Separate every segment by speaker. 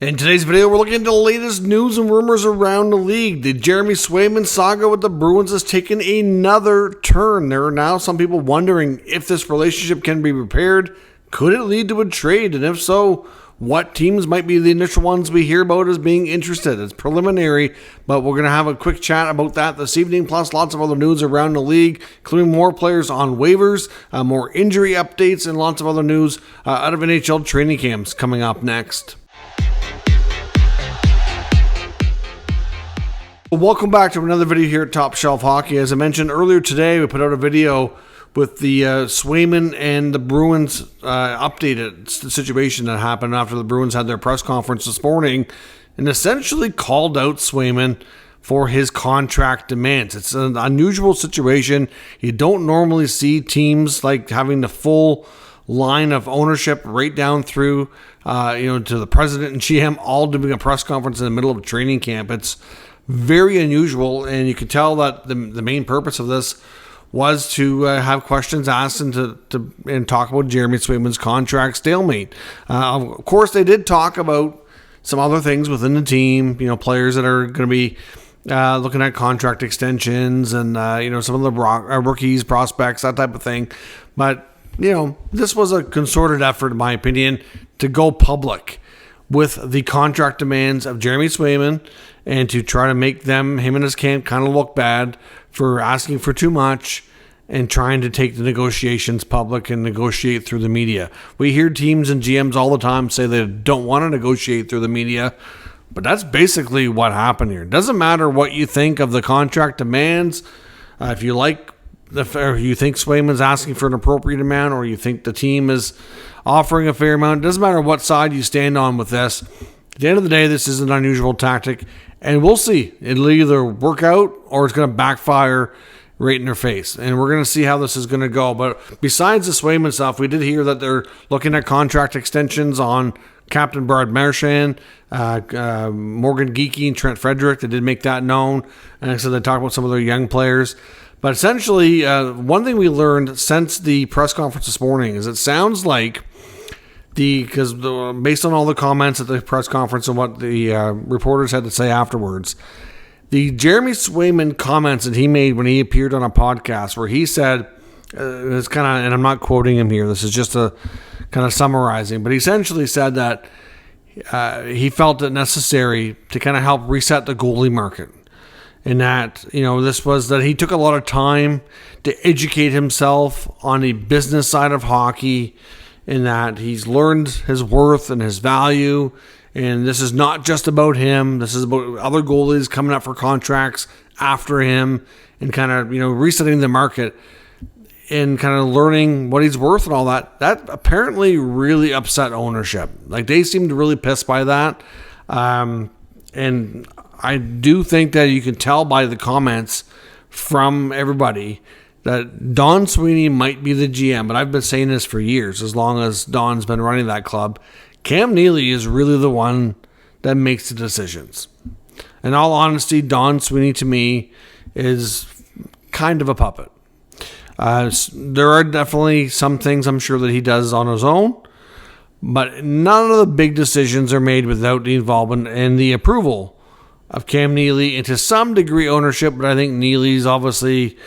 Speaker 1: In today's video, we're looking into the latest news and rumors around the league. The Jeremy Swayman saga with the Bruins has taken another turn. There are now some people wondering if this relationship can be repaired. Could it lead to a trade? And if so, what teams might be the initial ones we hear about as being interested? It's preliminary, but we're going to have a quick chat about that this evening, plus lots of other news around the league, including more players on waivers, more injury updates, and lots of other news out of NHL training camps coming up next. Welcome back to another video here at Top Shelf Hockey. As I mentioned earlier today, we put out a video with the Swayman and the Bruins updated the situation that happened after the Bruins had their press conference this morning and essentially called out Swayman for his contract demands. It's an unusual situation. You don't normally see teams like having the full line of ownership right down through to the president and GM all doing a press conference in the middle of a training camp. It's very unusual, and you can tell that the main purpose of this was to have questions asked and to talk about Jeremy Swayman's contract stalemate. Of course, they did talk about some other things within the team, players that are going to be looking at contract extensions and, some of the rookies, prospects, that type of thing. But, this was a concerted effort, in my opinion, to go public with the contract demands of Jeremy Swayman and to try to make him and his camp kind of look bad for asking for too much and trying to take the negotiations public and negotiate through the media. We hear teams and GMs all the time say they don't want to negotiate through the media, but that's basically what happened here. It doesn't matter what you think of the contract demands. If you like or you think Swayman's asking for an appropriate amount, or you think the team is offering a fair amount, it doesn't matter what side you stand on with this. At the end of the day, this is an unusual tactic, and we'll see. It'll either work out or it's going to backfire right in their face, and we're going to see how this is going to go. But besides the Swayman stuff, we did hear that they're looking at contract extensions on Captain Brad Marchand, Morgan Geekie, and Trent Frederick. They did make that known, and so they talked about some of their young players. But essentially, one thing we learned since the press conference this morning is it sounds like based on all the comments at the press conference and what the reporters had to say afterwards, the Jeremy Swayman comments that he made when he appeared on a podcast where he said, it's kind of, and I'm not quoting him here, this is just a kind of summarizing, but he essentially said that he felt it necessary to kind of help reset the goalie market. And that, this was that he took a lot of time to educate himself on the business side of hockey, in that he's learned his worth and his value. And this is not just about him. This is about other goalies coming up for contracts after him and kind of, resetting the market and kind of learning what he's worth and all that. That apparently really upset ownership. Like, they seemed really pissed by that. And I do think that you can tell by the comments from everybody that Don Sweeney might be the GM, but I've been saying this for years, as long as Don's been running that club. Cam Neely is really the one that makes the decisions. In all honesty, Don Sweeney to me is kind of a puppet. There are definitely some things I'm sure that he does on his own, but none of the big decisions are made without the involvement and the approval of Cam Neely, and to some degree ownership, but I think Neely's obviously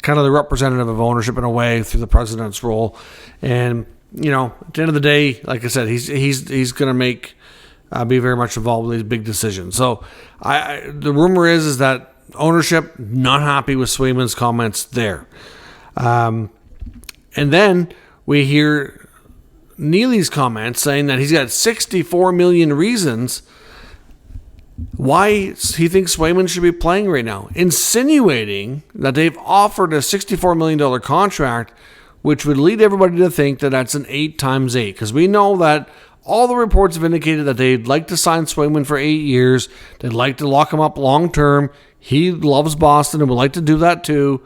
Speaker 1: kind of the representative of ownership in a way through the president's role. And, at the end of the day, like I said, he's going to be very much involved with these big decisions. So the rumor is that ownership not happy with Swayman's comments there. And then we hear Neely's comments saying that he's got 64 million reasons why he thinks Swayman should be playing right now, insinuating that they've offered a $64 million contract, which would lead everybody to think that that's an 8 times 8, because we know that all the reports have indicated that they'd like to sign Swayman for 8 years. They'd like to lock him up long term. He loves Boston and would like to do that too.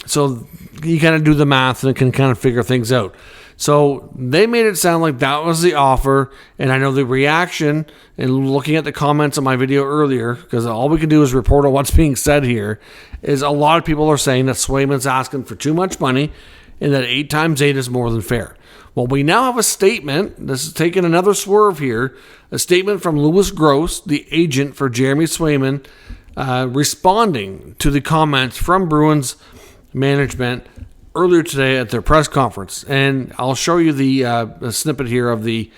Speaker 1: So you kind of do the math and can kind of figure things out. So they made it sound like that was the offer, and I know the reaction, and looking at the comments on my video earlier, because all we can do is report on what's being said here, is a lot of people are saying that Swayman's asking for too much money, and that 8 times 8 is more than fair. Well, we now have a statement. This is taking another swerve here. A statement from Louis Gross, the agent for Jeremy Swayman, responding to the comments from Bruins management earlier today at their press conference. And I'll show you the snippet here of the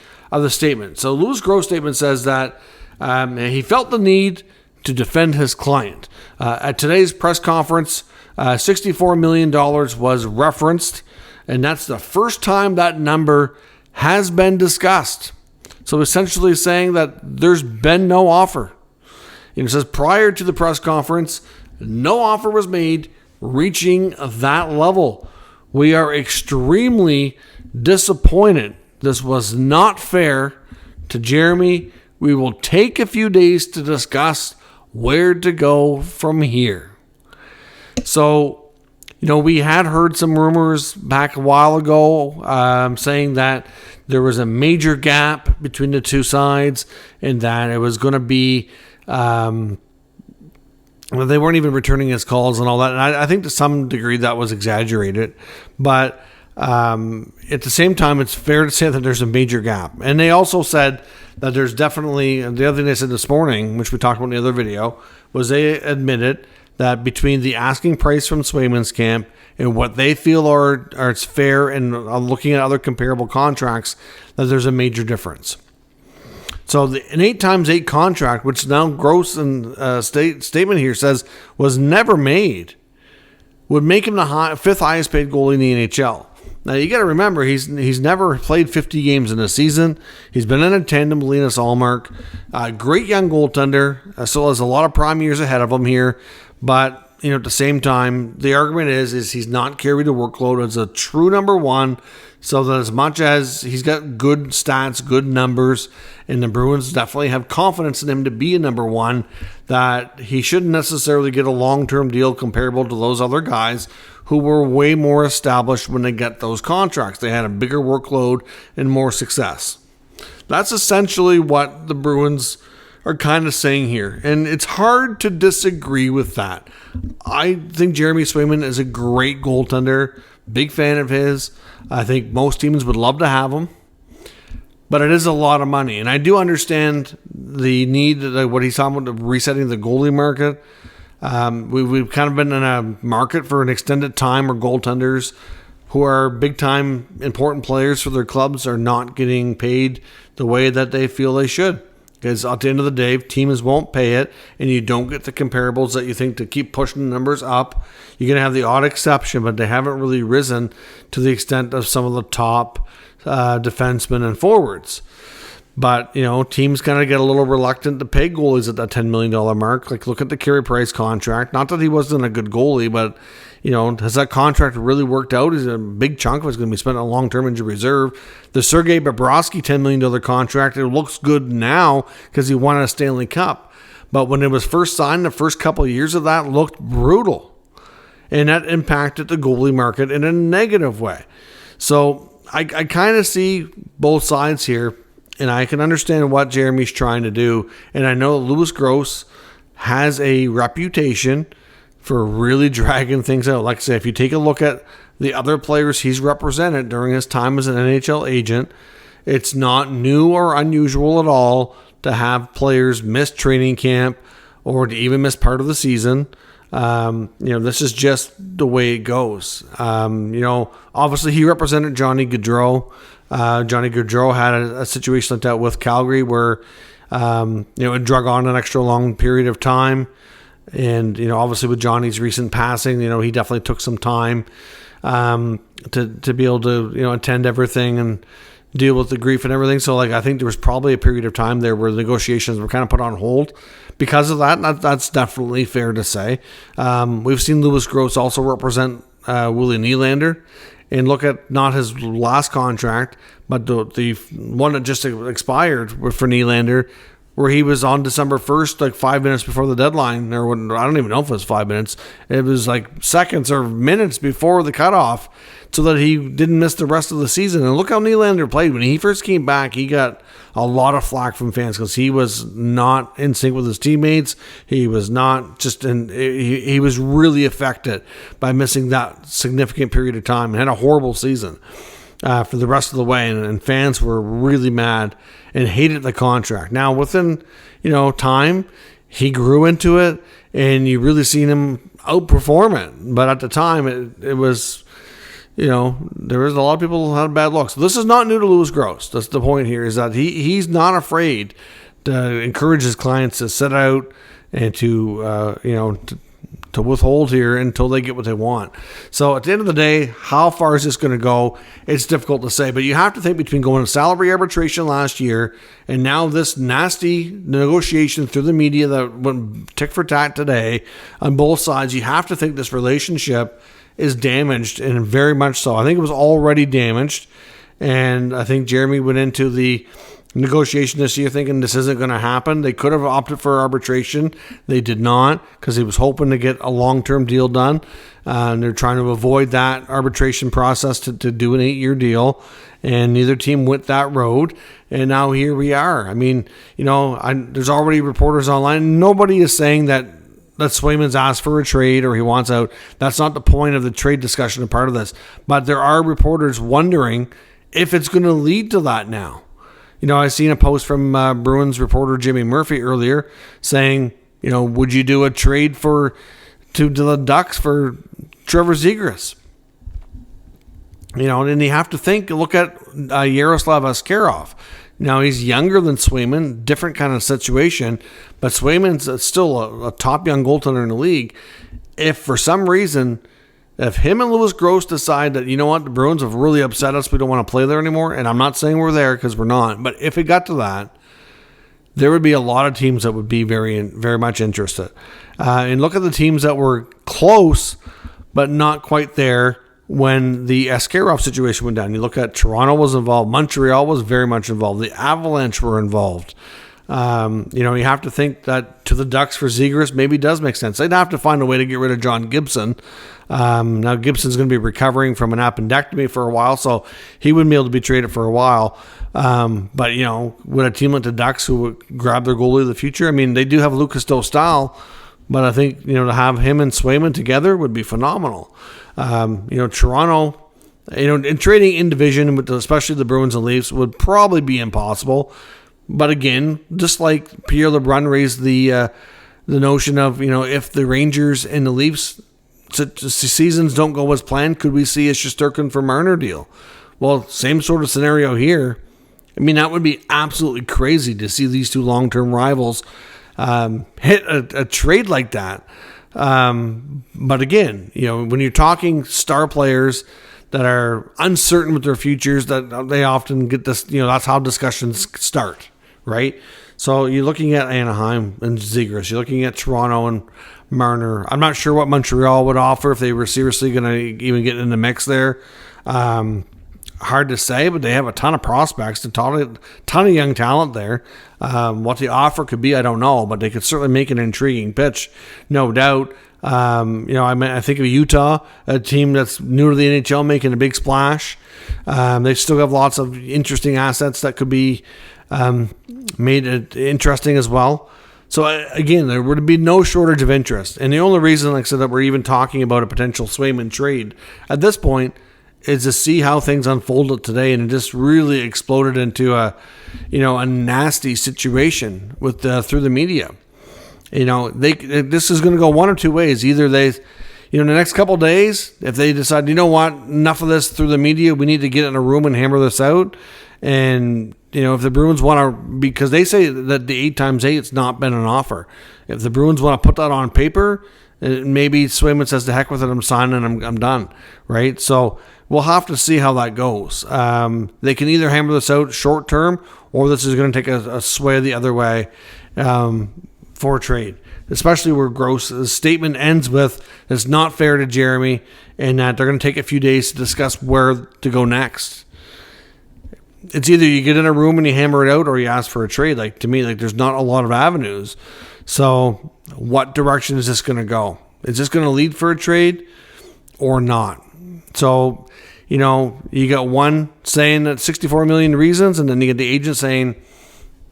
Speaker 1: statement. So Louis Gross' statement says that he felt the need to defend his client. At today's press conference, $64 million was referenced, and that's the first time that number has been discussed. So essentially saying that there's been no offer. It says prior to the press conference, no offer was made reaching that level. We are extremely disappointed. This was not fair to Jeremy. We will take a few days to discuss where to go from here. So, we had heard some rumors back a while ago saying that there was a major gap between the two sides and that it was going to be, they weren't even returning his calls and all that. And I think to some degree that was exaggerated. But at the same time, it's fair to say that there's a major gap. And they also said that there's definitely, the other thing they said this morning, which we talked about in the other video, was they admitted that between the asking price from Swayman's camp and what they feel are it's fair and looking at other comparable contracts, that there's a major difference. So an 8 times 8 contract, which now Gross and statement here says was never made, would make him the 5th highest paid goalie in the NHL. Now you got to remember he's never played 50 games in a season. He's been in a tandem with Linus Ullmark, great young goaltender. Still has a lot of prime years ahead of him here. But, at the same time, the argument is he's not carried the workload as a true number one. So that as much as he's got good stats, good numbers, and the Bruins definitely have confidence in him to be a number one, that he shouldn't necessarily get a long-term deal comparable to those other guys who were way more established when they get those contracts. They had a bigger workload and more success. That's essentially what the Bruins are kind of saying here. And it's hard to disagree with that. I think Jeremy Swayman is a great goaltender. Big fan of his. I think most teams would love to have him. But it is a lot of money. And I do understand the need, what he's talking about, resetting the goalie market. We've kind of been in a market for an extended time where goaltenders who are big-time important players for their clubs are not getting paid the way that they feel they should. Because at the end of the day, teams won't pay it, and you don't get the comparables that you think to keep pushing the numbers up. You're going to have the odd exception, but they haven't really risen to the extent of some of the top defensemen and forwards. But, teams kind of get a little reluctant to pay goalies at that $10 million mark. Like, look at the Carey Price contract. Not that he wasn't a good goalie, but, has that contract really worked out? Is a big chunk of it's going to be spent on long-term injury reserve. The Sergei Bobrovsky $10 million contract, it looks good now because he won a Stanley Cup. But when it was first signed, the first couple of years of that looked brutal. And that impacted the goalie market in a negative way. So I kind of see both sides here. And I can understand what Jeremy's trying to do. And I know Louis Gross has a reputation for really dragging things out. Like I said, if you take a look at the other players he's represented during his time as an NHL agent, it's not new or unusual at all to have players miss training camp or to even miss part of the season. This is just the way it goes. Obviously he represented Johnny Gaudreau. Johnny Gaudreau had a situation like that with Calgary where, it drug on an extra long period of time. And, obviously with Johnny's recent passing, he definitely took some time to be able to, attend everything and deal with the grief and everything. So, I think there was probably a period of time there where the negotiations were kind of put on hold because of that. That's definitely fair to say. We've seen Louis Gross also represent Willie Nylander. And look at not his last contract, but the one that just expired for Nylander where he was on December 1st, like 5 minutes before the deadline, or I don't even know if it was 5 minutes. It was like seconds or minutes before the cutoff, so that he didn't miss the rest of the season. And look how Nylander played. When he first came back, he got a lot of flack from fans because he was not in sync with his teammates. He was not just he was really affected by missing that significant period of time and had a horrible season for the rest of the way. And fans were really mad and hated the contract. Now, within time, he grew into it, and you really seen him outperform it. But at the time, it was, there was a lot of people who had bad luck. So this is not new to Louis Gross. That's the point here, is that he's not afraid to encourage his clients to sit out and to withhold here until they get what they want. So at the end of the day, how far is this going to go? It's difficult to say, but you have to think between going to salary arbitration last year and now this nasty negotiation through the media that went tick for tat today on both sides. You have to think this relationship is damaged, and very much so. I think it was already damaged, and I think Jeremy went into the negotiation this year thinking this isn't going to happen. They could have opted for arbitration. They did not, because he was hoping to get a long-term deal done, and they're trying to avoid that arbitration process to do an 8-year deal, and neither team went that road, and now here we are. I mean, there's already reporters online. Nobody is saying that Swayman's asked for a trade or he wants out. That's not the point of the trade discussion, a part of this. But there are reporters wondering if it's going to lead to that now. I seen a post from Bruins reporter Jimmy Murphy earlier saying, would you do a trade to the Ducks for Trevor Zegras? And you have to look at Yaroslav Askarov. Now, he's younger than Swayman, different kind of situation, but Swayman's still a top young goaltender in the league. If for some reason, if him and Louis Gross decide that, the Bruins have really upset us, we don't want to play there anymore, and I'm not saying we're there because we're not, but if it got to that, there would be a lot of teams that would be very, very much interested. And look at the teams that were close, but not quite there when the Askarov situation went down. You look at Toronto was involved. Montreal was very much involved. The Avalanche were involved. You have to think that to the Ducks for Zegras maybe does make sense. They'd have to find a way to get rid of John Gibson. Now Gibson's going to be recovering from an appendectomy for a while, so he wouldn't be able to be traded for a while. But would a team like the Ducks who would grab their goalie of the future? I mean, they do have Lucas Dostal, but I think, to have him and Swayman together would be phenomenal. Toronto, in trading in division, especially the Bruins and Leafs, would probably be impossible. But again, just like Pierre LeBrun raised the notion of, if the Rangers and the Leafs seasons don't go as planned, could we see a Shesterkin for Marner deal? Well, same sort of scenario here. I mean, that would be absolutely crazy to see these two long-term rivals hit a trade like that. But again, when you're talking star players that are uncertain with their futures, that they often get this, that's how discussions start, right? So you're looking at Anaheim and Zegras. You're looking at Toronto and Marner. I'm not sure what Montreal would offer if they were seriously going to even get in the mix there. Hard to say, but they have a ton of prospects, a ton of young talent there. What the offer could be, I don't know, but they could certainly make an intriguing pitch, no doubt. I think of Utah, a team that's new to the NHL, making a big splash. They still have lots of interesting assets that could be made interesting as well. So again, there would be no shortage of interest. And the only reason, like I said, that we're even talking about a potential Swayman trade at this point is to see how things unfolded today, and it just really exploded into a nasty situation with through the media. This is going to go one or two ways. Either they, in the next couple of days, if they decide, enough of this through the media, we need to get in a room and hammer this out. And if the Bruins want to, because they say that the 8x8 it's not been an offer. If the Bruins want to put that on paper, maybe Swayman says, "To heck with it, I'm signing, I'm done." Right? So we'll have to see how that goes. They can either hammer this out short term, or this is going to take a sway the other way for trade. Especially where Gross' statement ends with, "It's not fair to Jeremy," and that they're going to take a few days to discuss where to go next. it's either you get in a room and you hammer it out, or you ask for a trade. Like, to me, like, there's not a lot of avenues. So what direction is this going to go? Is this going to lead for a trade or not? So, you got one saying that 64 million reasons, and then you get the agent saying,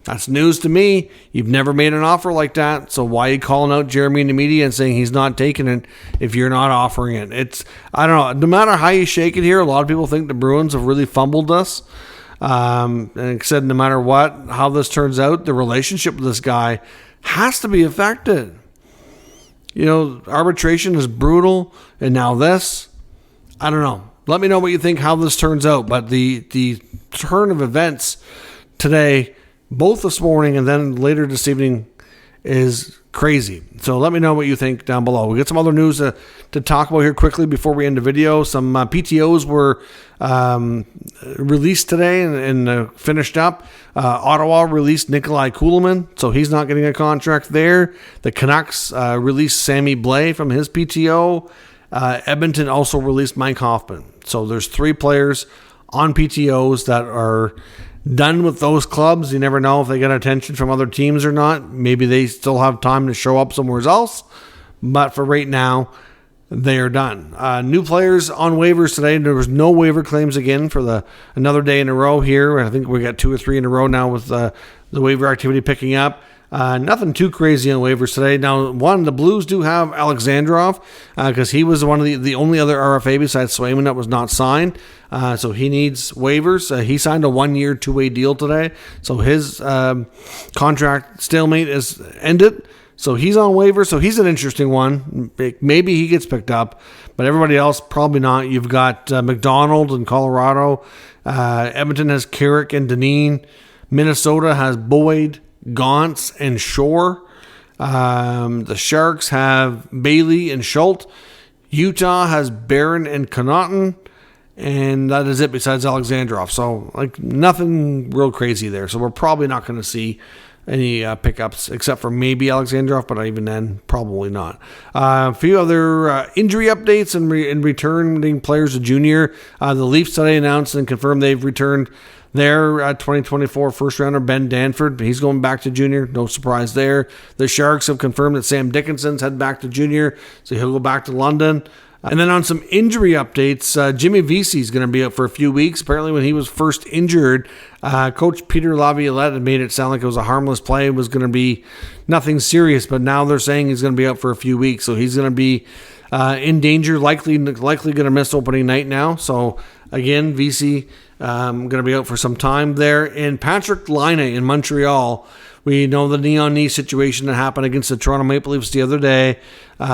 Speaker 1: that's news to me. You've never made an offer like that. So why are you calling out Jeremy in the media and saying he's not taking it if you're not offering it? I don't know. No matter how you shake it here, a lot of people think the Bruins have really fumbled us. And said no matter how this turns out, the relationship with this guy has to be affected. Arbitration is brutal, and now this. I don't know. Let me know what you think, how this turns out. But the turn of events today, both this morning and then later this evening, is crazy. So let me know what you think down below. We'll get some other news to talk about here quickly before we end the video. Some PTOs were released today and finished up. Ottawa released Nikolai Kulemin, so he's not getting a contract there. The Canucks released Sammy Blais from his PTO. Edmonton also released Mike Hoffman. So there's 3 players on PTOs that are done with those clubs. You never know if they get attention from other teams or not. Maybe they still have time to show up somewhere else. But for right now, they are done. New players on waivers today. There was no waiver claims again for another day in a row here. I think we got 2 or 3 in a row now with the waiver activity picking up. Nothing too crazy on waivers today. Now, the Blues do have Alexandrov because he was one of the only other RFA besides Swayman that was not signed. So he needs waivers. He signed a 1-year, 2-way deal today. So his contract stalemate is ended. So he's on waivers. So he's an interesting one. Maybe he gets picked up, but everybody else probably not. You've got McDonald in Colorado. Edmonton has Carrick and Dineen. Minnesota has Boyd, Gauntz, and Shore. The Sharks have Bailey and Schultz. Utah has Barron and Connaughton. And that is it besides Alexandrov. So, nothing real crazy there. So we're probably not going to see any pickups except for maybe Alexandrov, but even then, probably not. A few other injury updates and returning players to junior. The Leafs today announced and confirmed they've returned their 2024 first rounder, Ben Danford. He's going back to junior. No surprise there. The Sharks have confirmed that Sam Dickinson's head back to junior, so he'll go back to London. And then on some injury updates, Jimmy Vesey is going to be out for a few weeks. Apparently when he was first injured, Coach Peter Laviolette had made it sound like it was a harmless play. It was going to be nothing serious, but now they're saying he's going to be out for a few weeks. So he's going to be in danger, likely going to miss opening night now. So again, Vesey going to be out for some time there. And Patrick Laine in Montreal, we know the knee on knee situation that happened against the Toronto Maple Leafs the other day.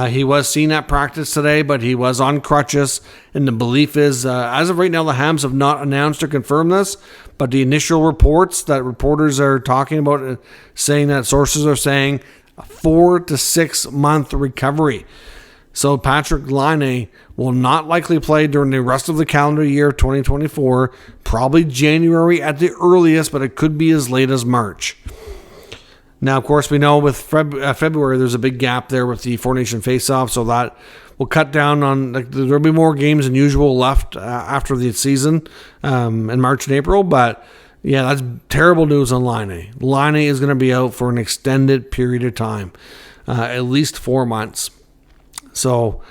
Speaker 1: He was seen at practice today, but he was on crutches. And the belief is, as of right now, the Hams have not announced or confirmed this. But the initial reports that reporters are talking about, saying that sources are saying a 4 to 6 month recovery. So Patrick Laine will not likely play during the rest of the calendar year of 2024. Probably January at the earliest, but it could be as late as March. Now, of course, we know with February, there's a big gap there with the Four Nation face-off, so that will cut down on, there'll be more games than usual left after the season in March and April, but yeah, that's terrible news on Laine. Laine is going to be out for an extended period of time, at least 4 months. So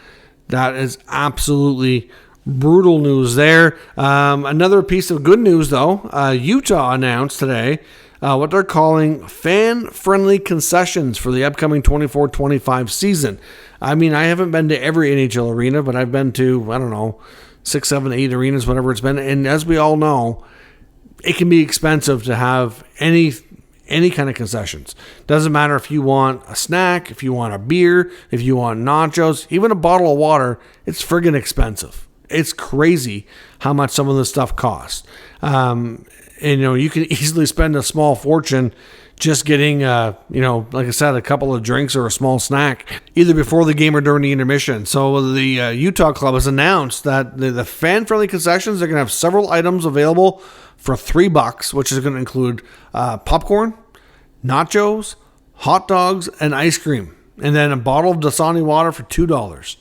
Speaker 1: that is absolutely brutal news there. Another piece of good news, though, Utah announced today what they're calling fan-friendly concessions for the upcoming 24-25 season. I mean, I haven't been to every NHL arena, but I've been to, 6, 7, 8 arenas, whatever it's been. And as we all know, it can be expensive to have any kind of concessions. Doesn't matter if you want a snack, if you want a beer, if you want nachos, even a bottle of water, it's friggin' expensive. It's crazy how much some of this stuff costs. And, you can easily spend a small fortune just getting, like I said, a couple of drinks or a small snack, either before the game or during the intermission. So the Utah club has announced that the fan-friendly concessions are going to have several items available for $3, which is going to include popcorn, nachos, hot dogs, and ice cream, and then a bottle of Dasani water for $2.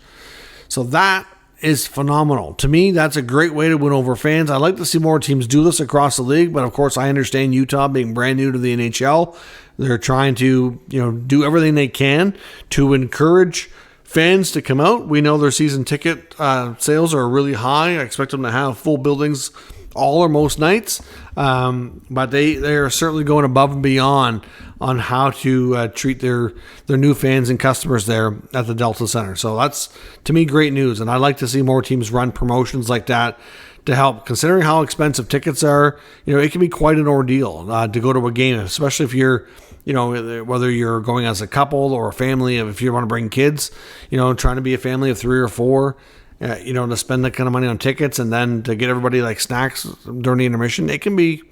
Speaker 1: So that is phenomenal. To me, that's a great way to win over fans. I'd like to see more teams do this across the league, but of course I understand Utah being brand new to the NHL. They're trying to, do everything they can to encourage fans to come out. We know their season ticket sales are really high. I expect them to have full buildings all or most nights, but they are certainly going above and beyond on how to treat their new fans and customers there at the Delta Center. So that's, to me, great news, and I'd like to see more teams run promotions like that to help. Considering how expensive tickets are, it can be quite an ordeal to go to a game, especially if you're, whether you're going as a couple or a family, if you want to bring kids, trying to be a family of 3 or 4, to spend that kind of money on tickets and then to get everybody like snacks during the intermission, it can be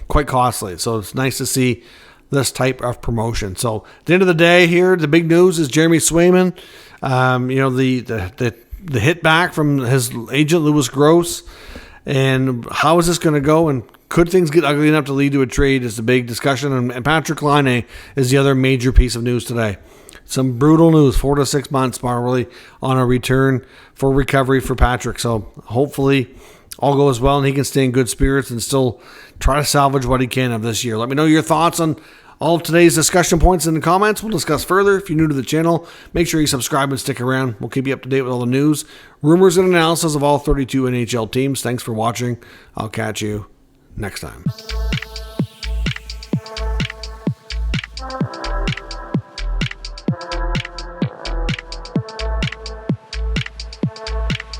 Speaker 1: quite costly. So it's nice to see this type of promotion. So at the end of the day here, the big news is Jeremy Swayman, the hit back from his agent, Louis Gross, and how is this going to go, and could things get ugly enough to lead to a trade is the big discussion. And Patrick Laine is the other major piece of news today. Some brutal news, 4 to 6 months probably on a return for recovery for Patrick. So hopefully all goes well and he can stay in good spirits and still try to salvage what he can of this year. Let me know your thoughts on all of today's discussion points in the comments. We'll discuss further. If you're new to the channel, make sure you subscribe and stick around. We'll keep you up to date with all the news, rumors, and analysis of all 32 NHL teams. Thanks for watching. I'll catch you next time.